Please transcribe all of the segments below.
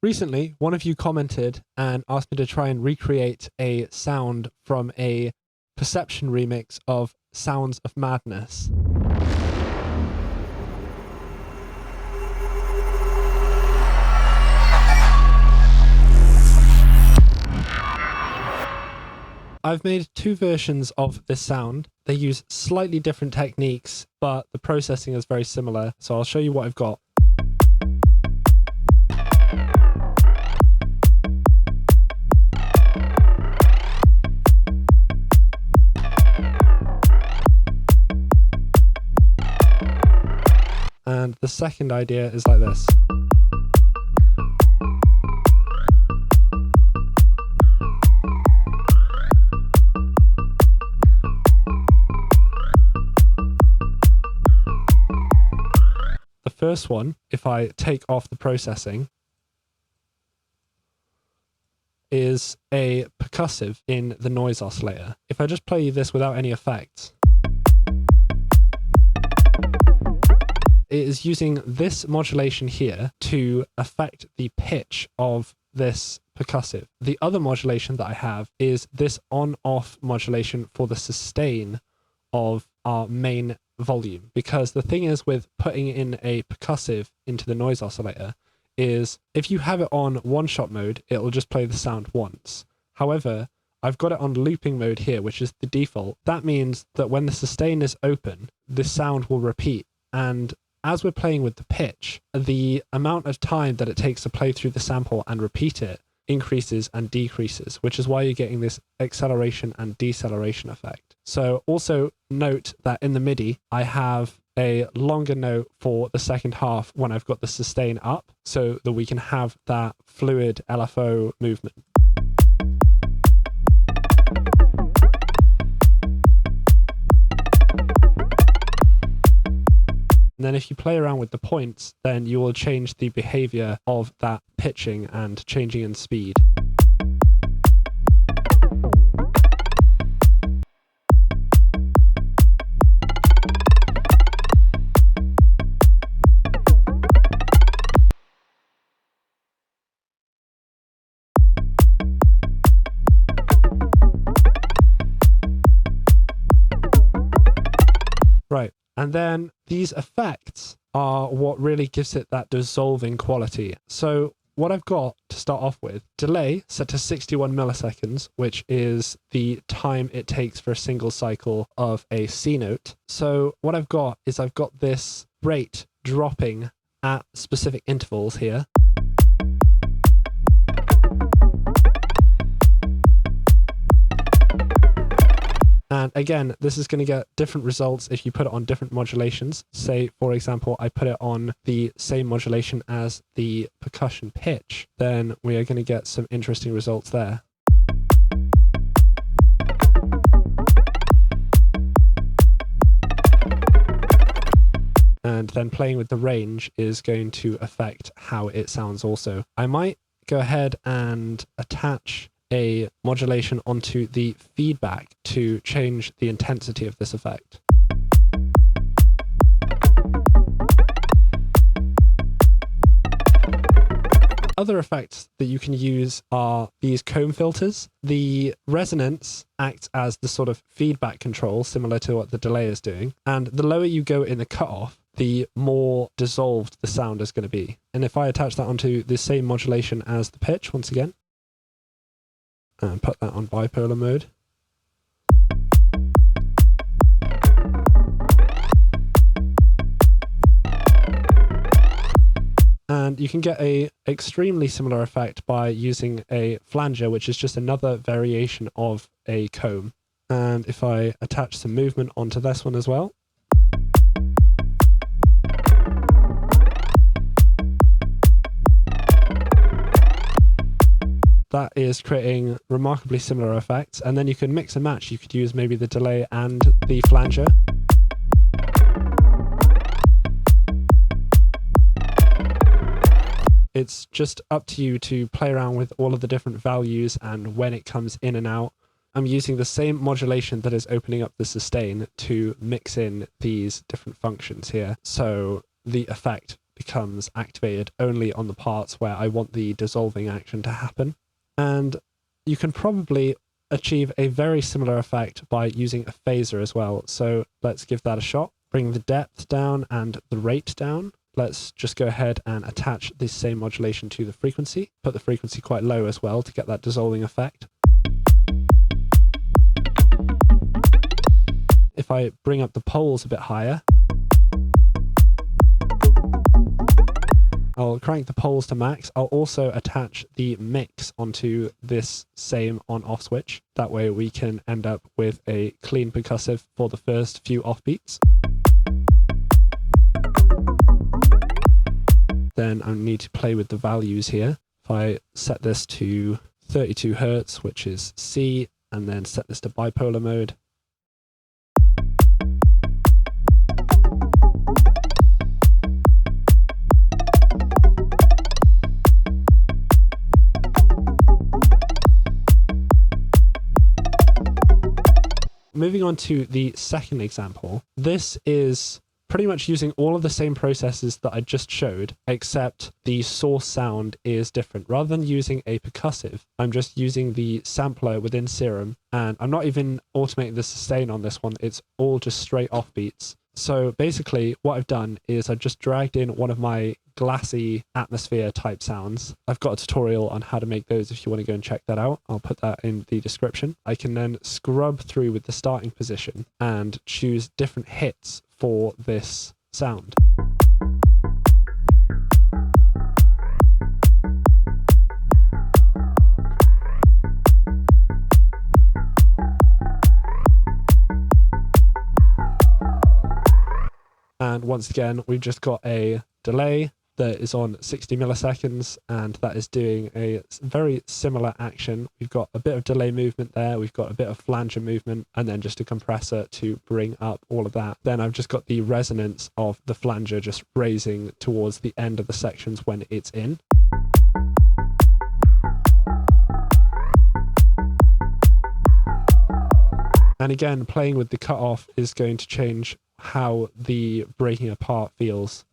Recently, one of you commented and asked me to try and recreate a sound from a Perception remix of Sounds of Madness. I've made two versions of this sound. They use slightly different techniques, but the processing is very similar. So I'll show you what I've got. And the second idea is like this. The first one, if I take off the processing, is a percussive in the noise oscillator. If I just play this without any effects, it is using this modulation here to affect the pitch of this percussive. The other modulation that I have is this on-off modulation for the sustain of our main volume. Because the thing is with putting in a percussive into the noise oscillator is if you have it on one-shot mode, it will just play the sound once. However, I've got it on looping mode here, which is the default. That means that when the sustain is open, the sound will repeat. And as we're playing with the pitch, the amount of time that it takes to play through the sample and repeat it increases and decreases, which is why you're getting this acceleration and deceleration effect. So also note that in the MIDI, I have a longer note for the second half when I've got the sustain up so that we can have that fluid LFO movement. And then if you play around with the points, then you will change the behavior of that pitching and changing in speed. Right. And then these effects are what really gives it that dissolving quality. So what I've got to start off with, delay set to 61 milliseconds, which is the time it takes for a single cycle of a C note. So what I've got is I've got this rate dropping at specific intervals here. And again, this is going to get different results if you put it on different modulations. Say, for example, I put it on the same modulation as the percussion pitch, then we are going to get some interesting results there. And then playing with the range is going to affect how it sounds also. I might go ahead and attach a modulation onto the feedback to change the intensity of this effect. Other effects that you can use are these comb filters. The resonance acts as the sort of feedback control, similar to what the delay is doing. And the lower you go in the cutoff, the more dissolved the sound is going to be. And if I attach that onto the same modulation as the pitch, once again, and put that on bipolar mode. And you can get a extremely similar effect by using a flanger, which is just another variation of a comb. And if I attach some movement onto this one as well, that is creating remarkably similar effects. And then you can mix and match. You could use maybe the delay and the flanger. It's just up to you to play around with all of the different values and when it comes in and out. I'm using the same modulation that is opening up the sustain to mix in these different functions here. So the effect becomes activated only on the parts where I want the dissolving action to happen. And you can probably achieve a very similar effect by using a phaser as well. So let's give that a shot. Bring the depth down and the rate down. Let's just go ahead and attach the same modulation to the frequency. Put the frequency quite low as well to get that dissolving effect. If I bring up the poles a bit higher, I'll crank the poles to max. I'll also attach the mix onto this same on-off switch. That way we can end up with a clean percussive for the first few offbeats. Then I need to play with the values here. If I set this to 32 Hertz, which is C, and then set this to bipolar mode. Moving on to the second example, this is pretty much using all of the same processes that I just showed, except the source sound is different. Rather than using a percussive, I'm just using the sampler within Serum, and I'm not even automating the sustain on this one. It's all just straight offbeats. So basically what I've done is I've just dragged in one of my glassy atmosphere type sounds. I've got a tutorial on how to make those if you want to go and check that out. I'll put that in the description. I can then scrub through with the starting position and choose different hits for this sound. And once again, we've just got a delay that is on 60 milliseconds, and that is doing a very similar action. We've got a bit of delay movement there, we've got a bit of flanger movement, and then just a compressor to bring up all of that. Then I've just got the resonance of the flanger just raising towards the end of the sections when it's in. And again, playing with the cutoff is going to change how the breaking apart feels.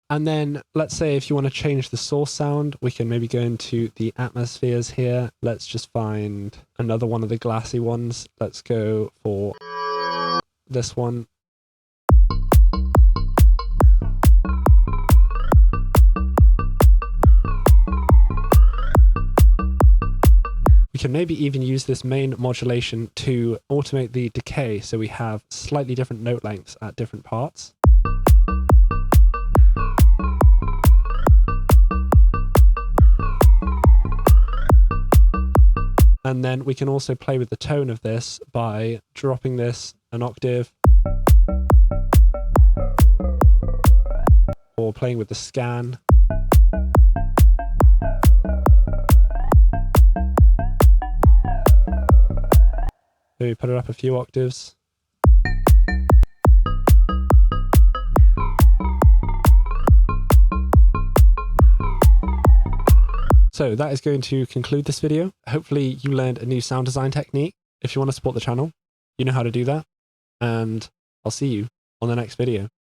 And then let's say if you want to change the source sound, we can maybe go into the atmospheres here. Let's just find another one of the glassy ones. Let's go for this one. We can maybe even use this main modulation to automate the decay, so we have slightly different note lengths at different parts. And then we can also play with the tone of this by dropping this an octave, or playing with the scan. Maybe put it up a few octaves. So that is going to conclude this video. Hopefully you learned a new sound design technique. If you want to support the channel, you know how to do that. And I'll see you on the next video.